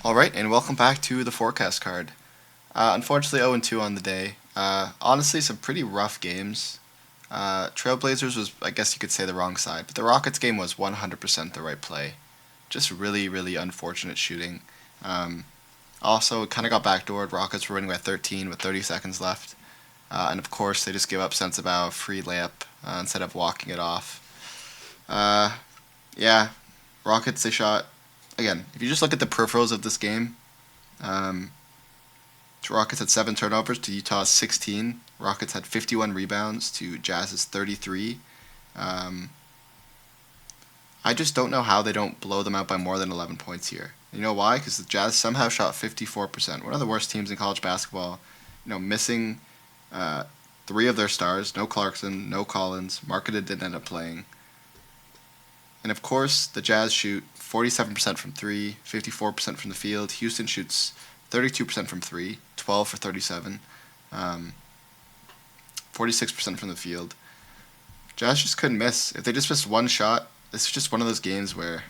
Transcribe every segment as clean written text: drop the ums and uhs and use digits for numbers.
Alright, and welcome back to the forecast card. Unfortunately, 0-2 on the day. Honestly, some pretty rough games. Trailblazers was, I guess you could say, the wrong side, but the Rockets game was 100% the right play. Just really, really unfortunate shooting. Also, it kind of got backdoored. Rockets were winning by 13 with 30 seconds left. And of course, they just gave up Sensabaugh a free layup instead of walking it off. Yeah, Rockets, they shot. Again, if you just look at the peripherals of this game, um, Rockets had 7 turnovers to Utah's 16. Rockets had 51 rebounds to Jazz's 33. Um, I just don't know how they don't blow them out by more than 11 points here. You know why? Because the Jazz somehow shot 54%. One of the worst teams in college basketball. Missing 3 of their stars. No Clarkson, no Collins. Marketed didn't end up playing. And of course, the Jazz shoot 47% from 3, 54% from the field. Houston shoots 32% from 3, 12 for 37, 46% from the field. Jazz just couldn't miss. If they just missed one shot, this is just one of those games where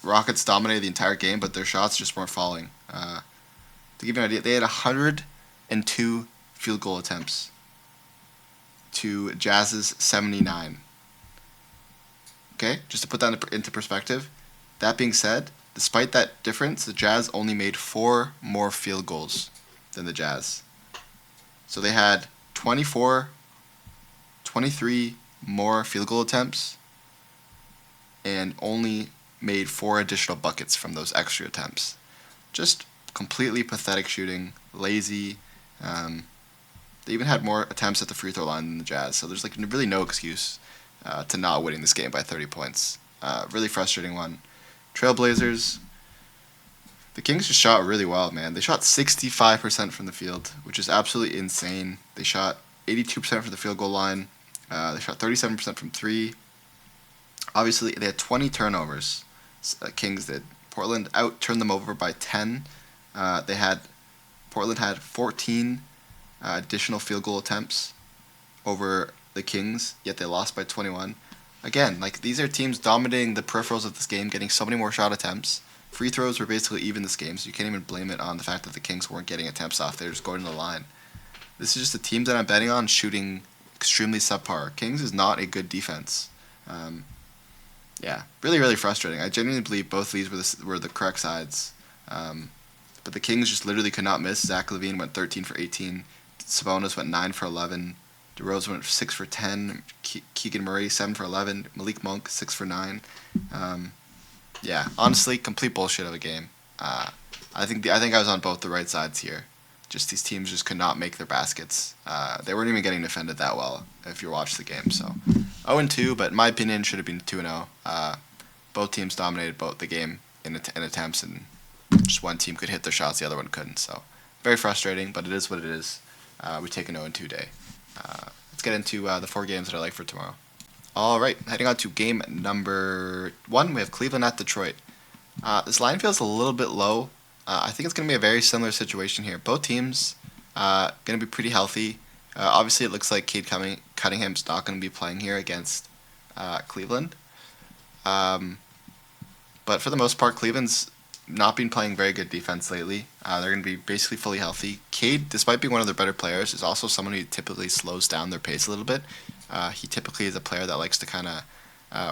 Rockets dominated the entire game, but their shots just weren't falling. To give you an idea, they had 102 field goal attempts to Jazz's 79. Okay, just to put that into perspective. That being said, despite that difference, the Jazz only made 4 more field goals than the Jazz. So they had 23 more field goal attempts and only made 4 additional buckets from those extra attempts. Just completely pathetic shooting, lazy. They even had more attempts at the free throw line than the Jazz, so there's really no excuse to not winning this game by 30 points. Really frustrating one. Trailblazers, the Kings just shot really well, man. They shot 65% from the field, which is absolutely insane. They shot 82% from the field goal line. They shot 37% from 3. Obviously, they had 20 turnovers. Kings did. Portland out-turned them over by 10. Portland had 14 additional field goal attempts over the Kings, yet they lost by 21. Again, these are teams dominating the peripherals of this game, getting so many more shot attempts. Free throws were basically even this game, so you can't even blame it on the fact that the Kings weren't getting attempts off. They were just going to the line. This is just the teams that I'm betting on shooting extremely subpar. Kings is not a good defense. Really, really frustrating. I genuinely believe both of these were the correct sides. But the Kings just literally could not miss. Zach LaVine went 13 for 18. Sabonis went 9 for 11. DeRozan went 6 for 10. Keegan Murray 7 for 11. Malik Monk 6 for 9. Honestly, complete bullshit of a game. I think I was on both the right sides here. Just these teams just could not make their baskets. They weren't even getting defended that well if you watched the game. So 0-2, but in my opinion should have been 2-0. Both teams dominated the game in attempts, and just one team could hit their shots, the other one couldn't. So very frustrating, but it is what it is. We take an 0-2 day. Let's get into the 4 games that I like for tomorrow. All right, heading on to game number 1, we have Cleveland at Detroit. This line feels a little bit low. I think it's going to be a very similar situation here. Both teams going to be pretty healthy. Obviously, it looks like Cade Cunningham's not going to be playing here against Cleveland. But for the most part, Cleveland's not been playing very good defense lately. They're going to be basically fully healthy. Cade, despite being one of their better players, is also someone who typically slows down their pace a little bit. He typically is a player that likes to kind of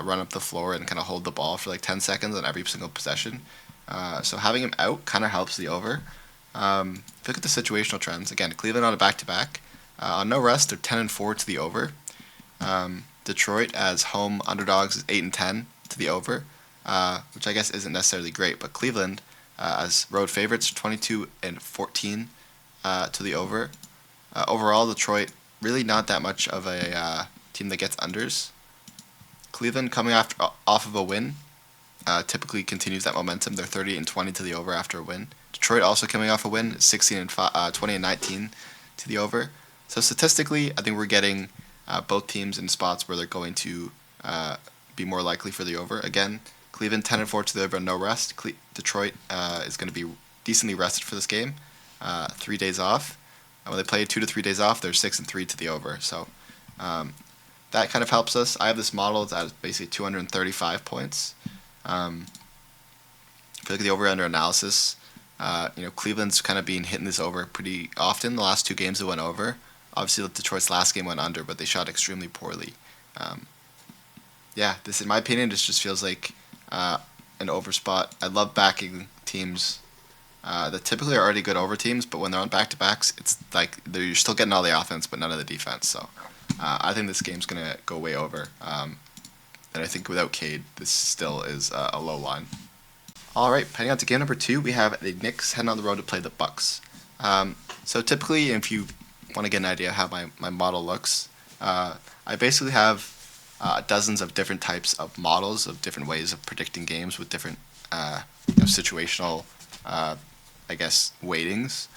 run up the floor and kind of hold the ball for 10 seconds on every single possession. So having him out kind of helps the over. If you look at the situational trends, again, Cleveland on a back-to-back. On no rest, they're 10-4 to the over. Detroit as home underdogs is 8-10 to the over, which I guess isn't necessarily great. But Cleveland as road favorites, 22-14 to the over. Overall, Detroit really not that much of a team that gets unders. Cleveland coming off of a win typically continues that momentum. They're 30-20 to the over after a win. Detroit also coming off a win, 20-19 to the over. So statistically, I think we're getting both teams in spots where they're going to be more likely for the over. Again, Cleveland 10-4 to the over, no rest. Detroit is going to be decently rested for this game. 3 days off. When they play 2 to 3 days off, they're 6-3 to the over. So that kind of helps us. I have this modeled at basically 235 points. If you look at the over-under analysis, Cleveland's kind of been hitting this over pretty often. The last two games it went over. Obviously, Detroit's last game went under, but they shot extremely poorly. Um, this, in my opinion, just feels like an over spot. I love backing teams that typically are already good over teams, but when they're on back-to-backs, it's like you're still getting all the offense, but none of the defense. So I think this game's going to go way over. And I think without Cade, this still is a low line. All right, heading on to game number 2, we have the Knicks heading on the road to play the Bucks. So typically, if you want to get an idea of how my model looks, I basically have dozens of different types of models of different ways of predicting games with different situational, weightings.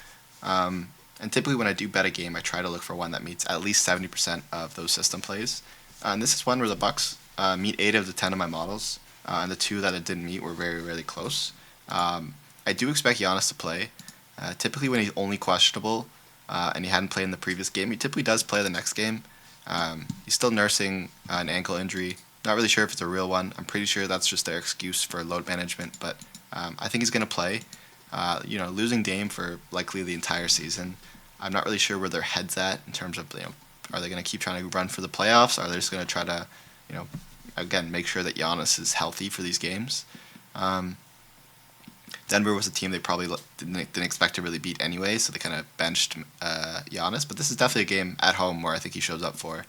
And typically when I do bet a game, I try to look for one that meets at least 70% of those system plays. And this is one where the Bucks meet 8 of the 10 of my models, and the 2 that it didn't meet were very, really close. I do expect Giannis to play. Typically when he's only questionable and he hadn't played in the previous game, he typically does play the next game. He's still nursing an ankle injury. Not really sure if it's a real one. I'm pretty sure that's just their excuse for load management, but I think he's going to play. Losing Dame for likely the entire season. I'm not really sure where their head's at in terms of, are they going to keep trying to run for the playoffs? Or are they just going to try to, again, make sure that Giannis is healthy for these games? Denver was a team they probably didn't expect to really beat anyway, so they kind of benched Giannis. But this is definitely a game at home where I think he shows up for.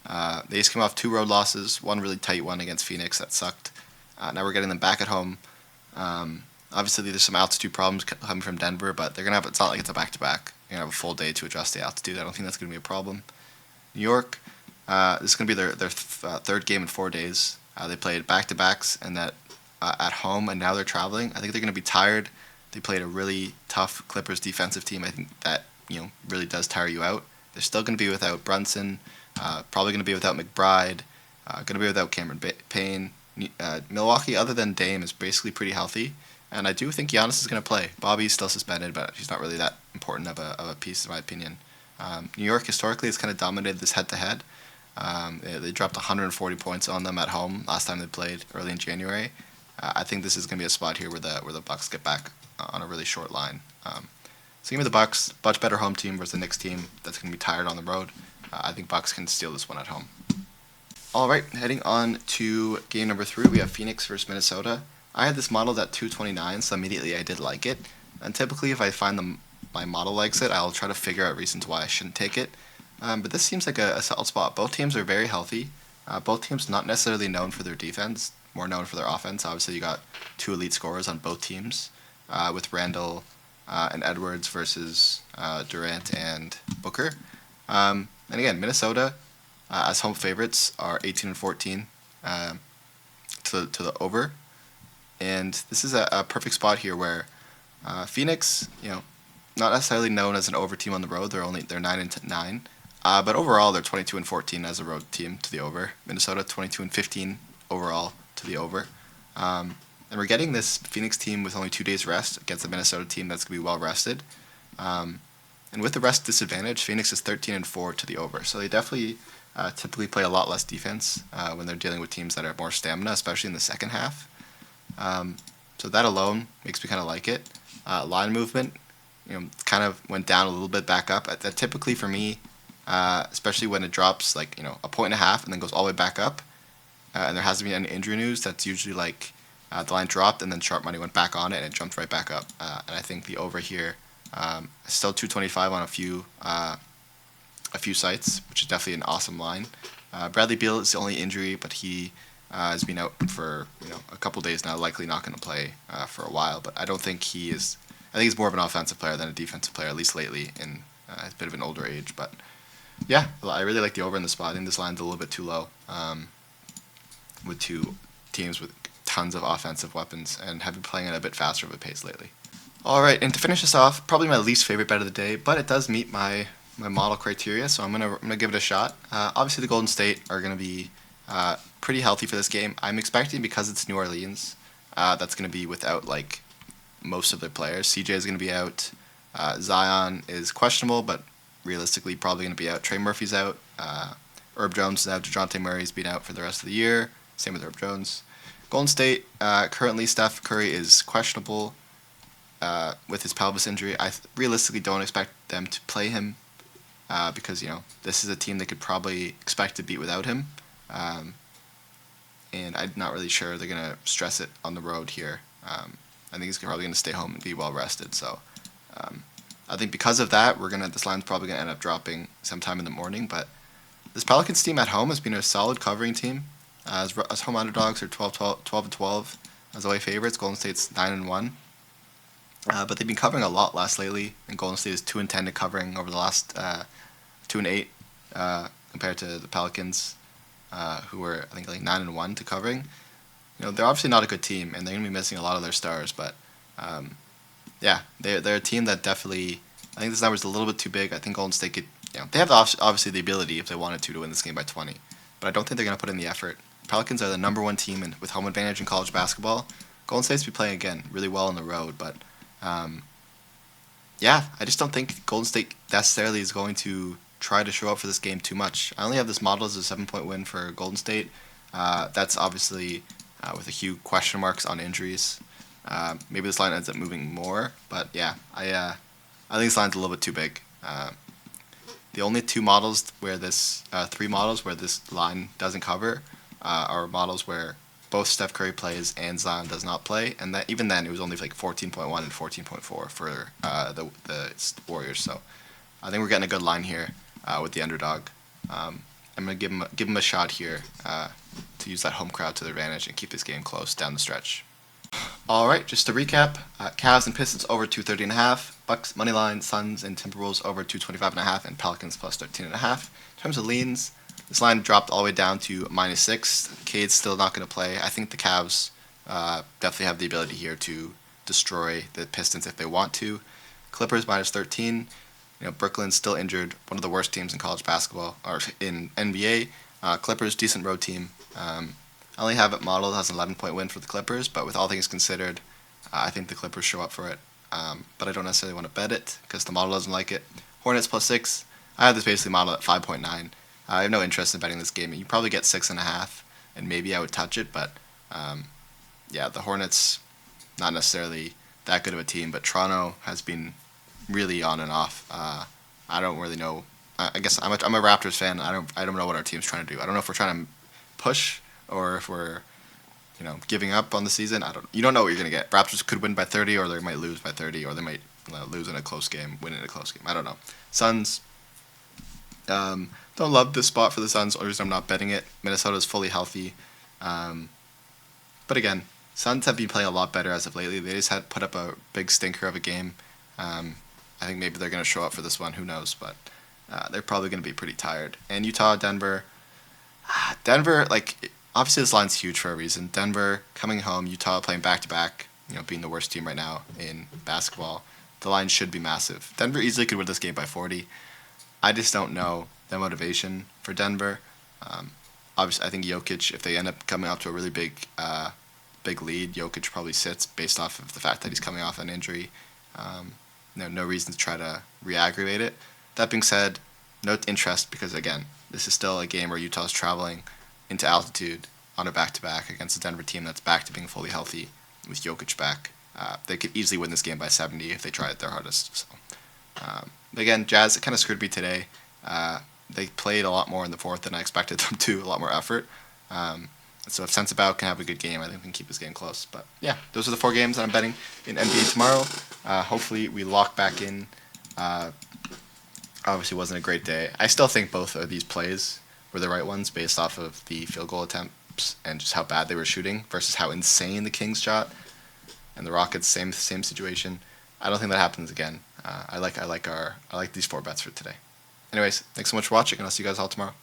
They just came off 2 road losses, one really tight one against Phoenix that sucked. Now we're getting them back at home. Obviously, there's some altitude problems coming from Denver, but they're gonna have. It's not like it's a back-to-back. You're gonna have a full day to adjust the altitude. I don't think that's gonna be a problem. New York, this is gonna be their third game in 4 days. They played back-to-backs and that at home, and now they're traveling. I think they're gonna be tired. They played a really tough Clippers defensive team. I think that really does tire you out. They're still gonna be without Brunson. Probably gonna be without McBride. Gonna be without Cameron Payne. Milwaukee, other than Dame, is basically pretty healthy. And I do think Giannis is going to play. Bobby's still suspended, but he's not really that important of a piece, in my opinion. New York, historically, has kind of dominated this head-to-head. They dropped 140 points on them at home last time they played early in January. I think this is going to be a spot here where the Bucks get back on a really short line. So give me the Bucks, much better home team versus the Knicks team that's going to be tired on the road. I think Bucks can steal this one at home. All right, heading on to game number 3, we have Phoenix versus Minnesota. I had this modeled at 229, so immediately I did like it. And typically, if I find my model likes it, I'll try to figure out reasons why I shouldn't take it. But this seems like a solid spot. Both teams are very healthy. Both teams not necessarily known for their defense, more known for their offense. Obviously, you got 2 elite scorers on both teams, with Randall and Edwards versus Durant and Booker. And again, Minnesota, as home favorites, are 18-14 to the over. And this is a perfect spot here where Phoenix, not necessarily known as an over team on the road. They're 9-9, but overall they're 22-14 as a road team to the over. Minnesota 22-15 overall to the over. And we're getting this Phoenix team with only 2 days rest against a Minnesota team that's gonna be well rested. And with the rest disadvantage, Phoenix is 13-4 to the over. So they definitely typically play a lot less defense when they're dealing with teams that are more stamina, especially in the second half. So that alone makes me kind of like it. Line movement, kind of went down a little bit back up. That typically for me, especially when it drops a 1.5 and then goes all the way back up, and there hasn't been any injury news, that's usually like the line dropped and then sharp money went back on it and it jumped right back up. And I think the over here is still 225 on a few sites, which is definitely an awesome line. Bradley Beal is the only injury, but he has been out for a couple days now, likely not going to play for a while. But I don't think he is. I think he's more of an offensive player than a defensive player, at least lately, in a bit of an older age. But yeah, I really like the over in the spot. I think this line's a little bit too low, with 2 teams with tons of offensive weapons and have been playing at a bit faster of a pace lately. All right, and to finish this off, probably my least favorite bet of the day, but it does meet my model criteria, so I'm gonna give it a shot. Obviously, the Golden State are gonna be pretty healthy for this game. I'm expecting, because it's New Orleans, that's going to be without most of their players. CJ is going to be out. Zion is questionable, but realistically probably going to be out. Trey Murphy's out. Herb Jones is out. DeJounte Murray's been out for the rest of the year. Same with Herb Jones. Golden State, currently Steph Curry is questionable. with his pelvis injury. I realistically don't expect them to play him because this is a team they could probably expect to beat without him. And I'm not really sure they're gonna stress it on the road here. I think he's probably gonna stay home and be well rested. So I think because of that, this line's probably gonna end up dropping sometime in the morning. But this Pelicans team at home has been a solid covering team. As home underdogs are 12-12. As away favorites, Golden State's 9-1. But they've been covering a lot less lately, and Golden State is 2-10 to covering over the last 2-8 compared to the Pelicans, who were I think like 9-1 to covering. They're obviously not a good team, and they're gonna be missing a lot of their stars. But yeah, they're a team that definitely. I think this number's a little bit too big. I think Golden State could. They have obviously the ability if they wanted to win this game by 20, but I don't think they're gonna put in the effort. Pelicans are the number one team with home advantage in college basketball. Golden State's be playing again really well on the road, but yeah, I just don't think Golden State necessarily is going to try to show up for this game too much. I only have this model as a 7-point win for Golden State. That's obviously with a few question marks on injuries. Maybe this line ends up moving more, but yeah, I think this line's a little bit too big. The only three models where this line doesn't cover are models where both Steph Curry plays and Zion does not play, and that even then it was only like 14.1 and 14.4 for the Warriors. So I think we're getting a good line here with the underdog. I'm gonna give him a shot here to use that home crowd to their advantage and keep this game close down the stretch. All right, just to recap: Cavs and Pistons over 230.5, Bucks money line, Suns and Timberwolves over 225.5, and Pelicans plus 13.5. In terms of leans, this line dropped all the way down to -6. Cade's still not going to play. I think the Cavs definitely have the ability here to destroy the Pistons if they want to. Clippers -13. Brooklyn's still injured, one of the worst teams in college basketball or in NBA. Clippers decent road team. I only have it modeled as an 11-point win for the Clippers, but with all things considered, I think the Clippers show up for it. But I don't necessarily want to bet it because the model doesn't like it. Hornets +6. I have this basically modeled at 5.9. I have no interest in betting this game. You probably get 6.5, and maybe I would touch it. But yeah, the Hornets, not necessarily that good of a team, but Toronto has been really on and off. I don't really know. I guess I'm a Raptors fan. I don't know what our team's trying to do. I don't know if we're trying to push or if we're giving up on the season. You don't know what you're gonna get. Raptors could win by 30, or they might lose by 30, or they might lose in a close game, win in a close game. I don't know. Suns. Don't love this spot for the Suns, or I'm not betting it. Minnesota's fully healthy. But again, Suns have been playing a lot better as of lately. They just had put up a big stinker of a game. I think maybe they're going to show up for this one. Who knows? But they're probably going to be pretty tired. And Utah, Denver. Denver, obviously this line's huge for a reason. Denver coming home, Utah playing back-to-back, being the worst team right now in basketball. The line should be massive. Denver easily could win this game by 40. I just don't know the motivation for Denver. Obviously, I think Jokic, if they end up coming up to a really big lead, Jokic probably sits based off of the fact that he's coming off an injury. No reason to try to re-aggravate it. That being said, no interest because, again, this is still a game where Utah's traveling into altitude on a back-to-back against a Denver team that's back to being fully healthy with Jokic back. They could easily win this game by 70 if they try it their hardest. So, again, Jazz kind of screwed me today. They played a lot more in the fourth than I expected them to, a lot more effort. So if Sensabaugh can have a good game, I think we can keep this game close. But yeah, those are the 4 games that I'm betting in NBA tomorrow. Hopefully we lock back in. Obviously it wasn't a great day. I still think both of these plays were the right ones based off of the field goal attempts and just how bad they were shooting versus how insane the Kings shot. And the Rockets, same situation. I don't think that happens again. I like these 4 bets for today. Anyways, thanks so much for watching, and I'll see you guys all tomorrow.